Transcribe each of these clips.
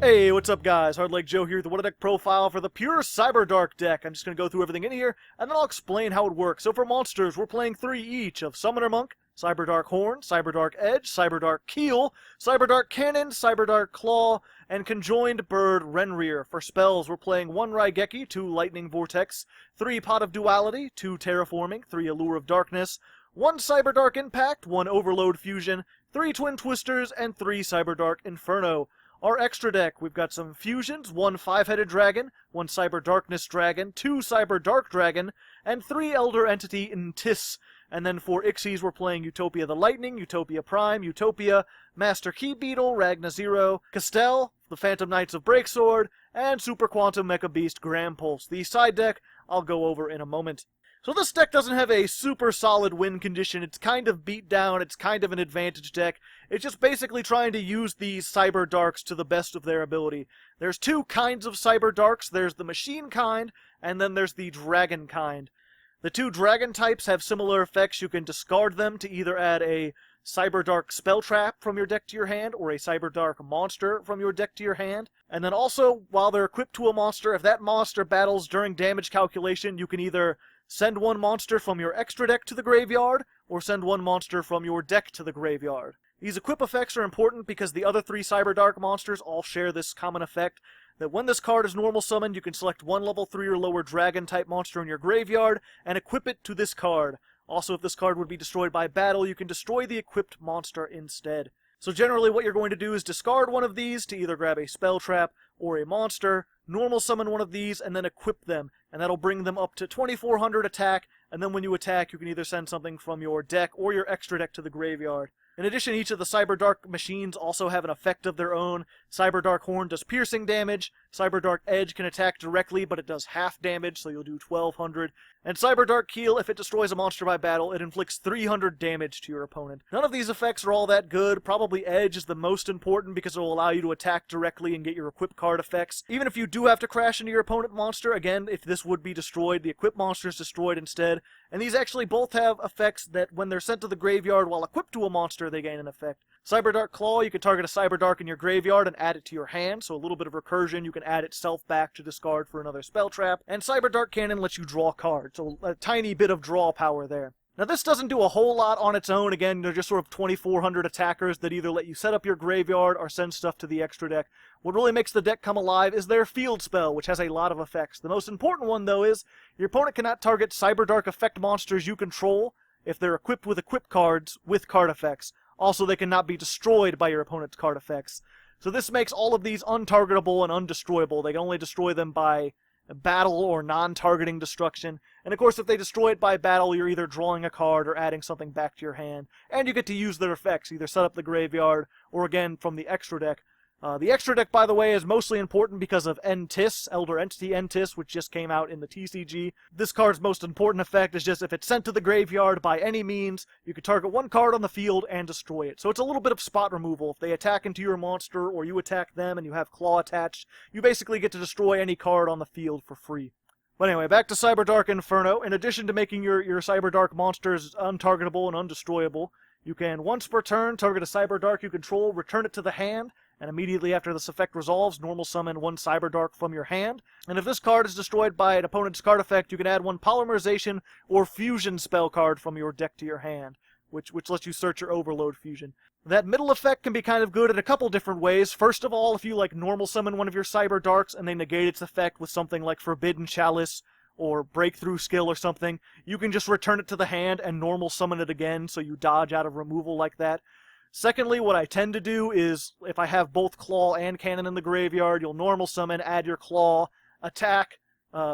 Hey, what's up guys? Hardleg Joe here, the deck profile for the Pure Cyberdark deck. I'm just going to go through everything in here, and then I'll explain how it works. So for monsters, we're playing 3 each of Summoner Monk, Cyberdark Horn, Cyberdark Edge, Cyberdark Keel, Cyberdark Cannon, Cyberdark Claw, and Conjoined Bird Renrir. For spells, we're playing 1 Raigeki, 2 Lightning Vortex, 3 Pot of Duality, 2 Terraforming, 3 Allure of Darkness, 1 Cyberdark Impact, 1 Overload Fusion, 3 Twin Twisters, and 3 Cyberdark Inferno. Our extra deck, we've got some fusions, 1 5-headed dragon, 1 Cyber Darkness dragon, 2 Cyber Dark dragon, and 3 Elder Entity Intis. And then for Ixies, we're playing Utopia the Lightning, Utopia Prime, Utopia, Master Key Beetle, Ragna Zero, Castel, the Phantom Knights of Breaksword, and Super Quantum Mecha Beast Grampulse. The side deck, I'll go over in a moment. So this deck doesn't have a super solid win condition. It's kind of beat down. It's kind of an advantage deck. It's just basically trying to use these Cyber Darks to the best of their ability. There's 2 kinds of Cyber Darks. There's the Machine kind, and then there's the Dragon kind. The 2 Dragon types have similar effects. You can discard them to either add a Cyber Dark Spell Trap from your deck to your hand, or a Cyber Dark Monster from your deck to your hand. And then also, while they're equipped to a monster, if that monster battles during damage calculation, you can either send 1 monster from your extra deck to the graveyard, or send 1 monster from your deck to the graveyard. These equip effects are important because the other 3 Cyberdark monsters all share this common effect, that when this card is normal summoned, you can select 1 level 3 or lower dragon-type monster in your graveyard, and equip it to this card. Also, if this card would be destroyed by battle, you can destroy the equipped monster instead. So generally what you're going to do is discard 1 of these to either grab a spell trap or a monster, normal summon 1 of these, and then equip them, and that'll bring them up to 2400 attack, and then when you attack, you can either send something from your deck or your extra deck to the graveyard. In addition, each of the Cyberdark machines also have an effect of their own. Cyberdark Horn does piercing damage, Cyberdark Edge can attack directly, but it does half damage, so you'll do 1200, and Cyberdark Keel, if it destroys a monster by battle, it inflicts 300 damage to your opponent. None of these effects are all that good. Probably Edge is the most important because it will allow you to attack directly and get your equip card effects. Even if you do have to crash into your opponent monster, again, if this would be destroyed, the equipped monster is destroyed instead. And these actually both have effects that when they're sent to the graveyard while equipped to a monster, they gain an effect. Cyberdark Claw, you can target a Cyberdark in your graveyard and add it to your hand, so a little bit of recursion. You can add itself back to discard for another spell trap. And Cyberdark Cannon lets you draw cards, so a tiny bit of draw power there. Now this doesn't do a whole lot on its own. Again, they're just sort of 2400 attackers that either let you set up your graveyard or send stuff to the extra deck. What really makes the deck come alive is their field spell, which has a lot of effects. The most important one, though, is your opponent cannot target Cyberdark effect monsters you control if they're equipped with equip cards with card effects. Also, they cannot be destroyed by your opponent's card effects. So this makes all of these untargetable and undestroyable. They can only destroy them by battle or non-targeting destruction. And of course, if they destroy it by battle, you're either drawing a card or adding something back to your hand. And you get to use their effects, either set up the graveyard or again from the extra deck. The extra deck, by the way, is mostly important because of Entis, Elder Entity Entis, which just came out in the TCG. This card's most important effect is just if it's sent to the graveyard by any means, you can target 1 card on the field and destroy it. So it's a little bit of spot removal. If they attack into your monster or you attack them and you have Claw attached, you basically get to destroy any card on the field for free. But anyway, back to Cyberdark Inferno. In addition to making your Cyberdark monsters untargetable and undestroyable, you can, once per turn, target a Cyberdark you control, return it to the hand, and immediately after this effect resolves, normal summon 1 Cyberdark from your hand. And if this card is destroyed by an opponent's card effect, you can add 1 Polymerization or Fusion spell card from your deck to your hand, which lets you search your Overload Fusion. That middle effect can be kind of good in a couple different ways. First of all, if you normal summon one of your Cyberdarks and they negate its effect with something like Forbidden Chalice or Breakthrough Skill or something, you can just return it to the hand and normal summon it again, so you dodge out of removal like that. Secondly, what I tend to do is, if I have both Claw and Cannon in the graveyard, you'll normal summon, add your Claw, attack,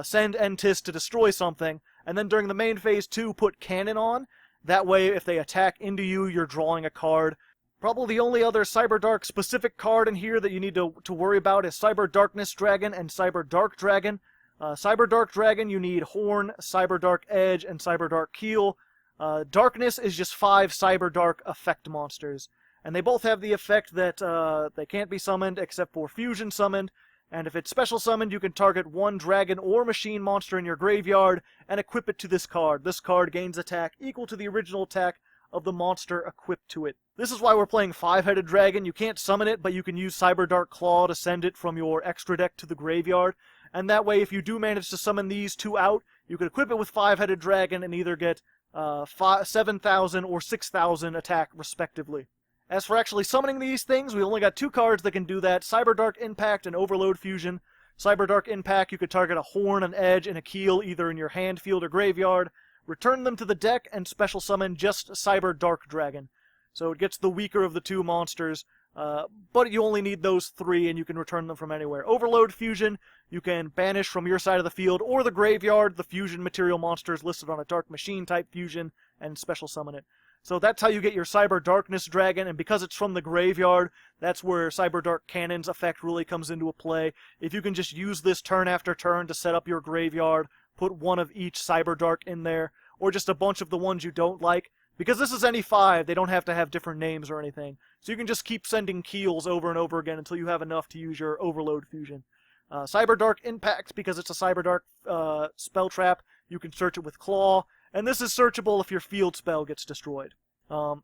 send Entis to destroy something, and then during the main phase 2, put Cannon on. That way, if they attack into you, you're drawing a card. Probably the only other Cyberdark specific card in here that you need to worry about is Cyber Darkness Dragon and Cyber Dark Dragon. Cyberdark Dragon, you need Horn, Cyberdark Edge, and Cyberdark Keel. Darkness is just 5 Cyberdark effect monsters, and they both have the effect that they can't be summoned except for fusion summoned, and if it's special summoned, you can target 1 dragon or machine monster in your graveyard and equip it to this card. This card gains attack equal to the original attack of the monster equipped to it. This is why we're playing 5-headed dragon. You can't summon it, but you can use Cyberdark Claw to send it from your extra deck to the graveyard. And that way, if you do manage to summon these two out, you can equip it with 5-headed dragon and either get 7,000 or 6,000 attack, respectively. As for actually summoning these things, we only got two cards that can do that, Cyberdark Impact and Overload Fusion. Cyberdark Impact, you could target a horn, an edge, and a keel either in your hand, field, or graveyard, return them to the deck, and special summon just Cyberdark Dragon. So it gets the weaker of the two monsters, but you only need those three and you can return them from anywhere. Overload Fusion, you can banish from your side of the field or the graveyard the fusion material monsters listed on a Dark Machine type fusion and special summon it. So that's how you get your Cyber Darkness Dragon, and because it's from the graveyard, that's where Cyberdark Cannon's effect really comes into play. If you can just use this turn after turn to set up your graveyard, put one of each Cyberdark in there, or just a bunch of the ones you don't like. Because this is any 5, they don't have to have different names or anything. So you can just keep sending keels over and over again until you have enough to use your Overload Fusion. Cyberdark Impact, because it's a Cyberdark spell trap, you can search it with Claw, and this is searchable if your field spell gets destroyed.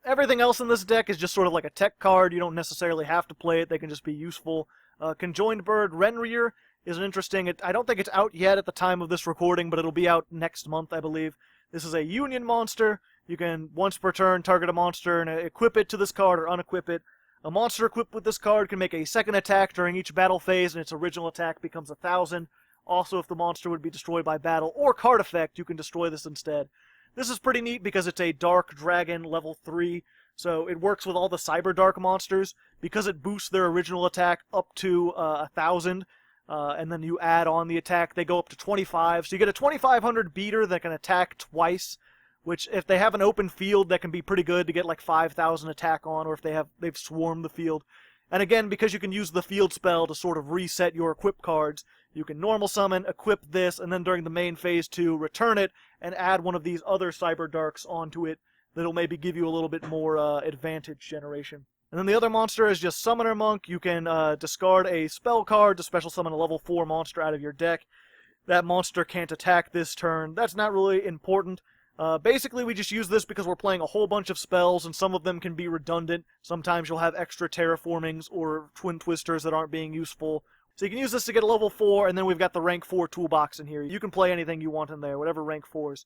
Everything else in this deck is just sort of like a tech card. You don't necessarily have to play it, they can just be useful. Conjoined Bird Renrir is an interesting, I don't think it's out yet at the time of this recording, but it'll be out next month, I believe. This is a Union monster. You can, once per turn, target a monster and equip it to this card or unequip it. A monster equipped with this card can make a second attack during each battle phase, and its original attack becomes 1,000. Also, if the monster would be destroyed by battle or card effect, you can destroy this instead. This is pretty neat because it's a Dark Dragon level 3, so it works with all the Cyberdark monsters. Because it boosts their original attack up to 1,000, and then you add on the attack, they go up to 25. So you get a 2,500 beater that can attack twice, which if they have an open field, that can be pretty good to get like 5,000 attack on, or if they've swarmed the field. And again, because you can use the field spell to sort of reset your equip cards, you can normal summon, equip this, and then during the main phase 2, return it, and add one of these other Cyberdarks onto it that'll maybe give you a little bit more advantage generation. And then the other monster is just Summoner Monk. You can discard a spell card to special summon a level 4 monster out of your deck. That monster can't attack this turn. That's not really important. Basically, we just use this because we're playing a whole bunch of spells, and some of them can be redundant. Sometimes you'll have extra terraformings or twin twisters that aren't being useful. So you can use this to get a level 4, and then we've got the rank 4 toolbox in here. You can play anything you want in there, whatever rank 4s.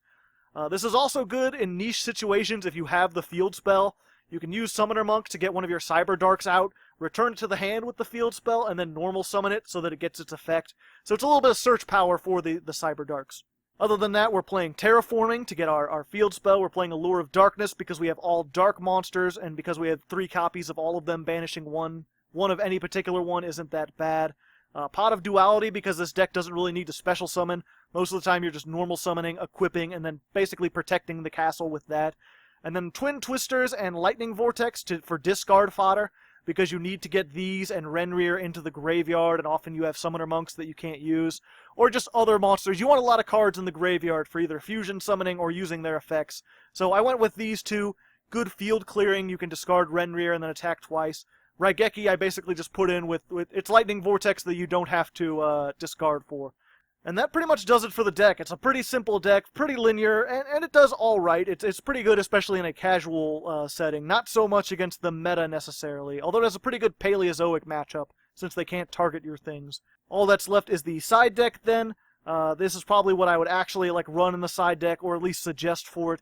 This is also good in niche situations if you have the field spell. You can use Summoner Monk to get one of your Cyberdarks out, return it to the hand with the field spell, and then normal summon it so that it gets its effect. So it's a little bit of search power for the Cyberdarks. Other than that, we're playing Terraforming to get our field spell. We're playing Allure of Darkness because we have all dark monsters, and because we have 3 copies of all of them, banishing one of any particular one isn't that bad. Pot of Duality because this deck doesn't really need to special summon. Most of the time you're just normal summoning, equipping, and then basically protecting the castle with that. And then Twin Twisters and Lightning Vortex for discard fodder, because you need to get these and Renrir into the graveyard, and often you have Summoner Monks that you can't use, or just other monsters. You want a lot of cards in the graveyard for either fusion summoning or using their effects. So I went with these two. Good field clearing, you can discard Renrir and then attack twice. Raigeki I basically just put in with its Lightning Vortex that you don't have to discard for. And that pretty much does it for the deck. It's a pretty simple deck, pretty linear, and it does alright. It's pretty good, especially in a casual setting. Not so much against the meta necessarily, although it has a pretty good Paleozoic matchup, since they can't target your things. All that's left is the side deck then. This is probably what I would actually run in the side deck, or at least suggest for it.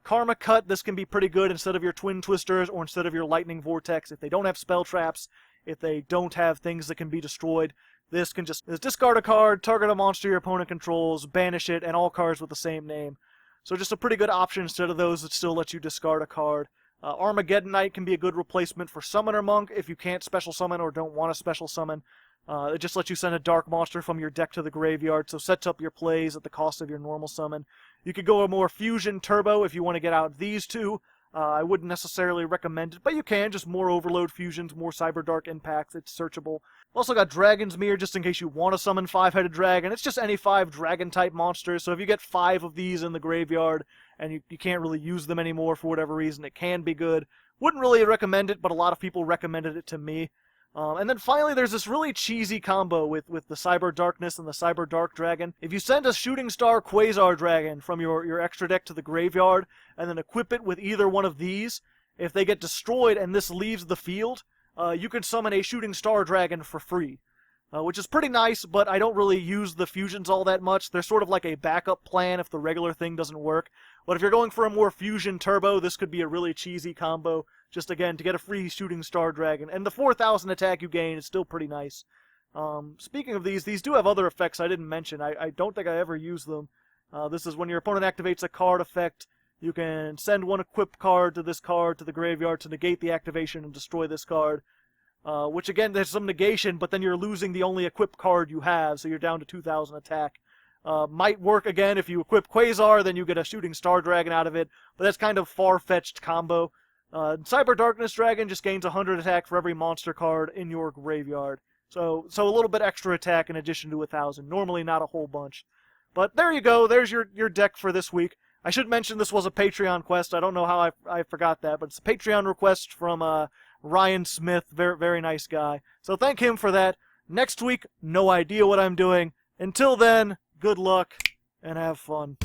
Karma Cut, this can be pretty good instead of your Twin Twisters or instead of your Lightning Vortex. If they don't have spell traps, if they don't have things that can be destroyed, this can just discard a card, target a monster your opponent controls, banish it, and all cards with the same name. So just a pretty good option instead of those that still let you discard a card. Armageddon Knight can be a good replacement for Summoner Monk if you can't special summon or don't want to special summon. It just lets you send a dark monster from your deck to the graveyard, so sets up your plays at the cost of your normal summon. You could go a more Fusion Turbo if you want to get out these two. I wouldn't necessarily recommend it, but you can. Just more Overload Fusions, more Cyberdark Impacts. It's searchable. Also got Dragon's Mirror, just in case you want to summon 5-headed dragon. It's just any 5 dragon-type monsters, so if you get 5 of these in the graveyard and you can't really use them anymore for whatever reason, it can be good. Wouldn't really recommend it, but a lot of people recommended it to me. And then finally, there's this really cheesy combo with the Cyber Darkness and the Cyber Dark Dragon. If you send a Shooting Star Quasar Dragon from your extra deck to the graveyard, and then equip it with either one of these, if they get destroyed and this leaves the field, you can summon a Shooting Star Dragon for free. Which is pretty nice, but I don't really use the fusions all that much. They're sort of like a backup plan if the regular thing doesn't work. But if you're going for a more fusion turbo, this could be a really cheesy combo. Just again, to get a free Shooting Star Dragon. And the 4,000 attack you gain is still pretty nice. Speaking of these do have other effects I didn't mention. I don't think I ever use them. This is when your opponent activates a card effect. You can send one equipped card to this card to the graveyard to negate the activation and destroy this card. Which again, there's some negation, but then you're losing the only equipped card you have, so you're down to 2,000 attack. Might work again if you equip Quasar, then you get a Shooting Star Dragon out of it, but that's kind of far-fetched combo. Cyber Darkness Dragon just gains 100 attack for every monster card in your graveyard. So a little bit extra attack in addition to 1,000. Normally not a whole bunch. But there you go, there's your deck for this week. I should mention this was a Patreon quest. I don't know how I forgot that, but it's a Patreon request from Ryan Smith, very, very nice guy. So thank him for that. Next week, no idea what I'm doing. Until then, good luck and have fun.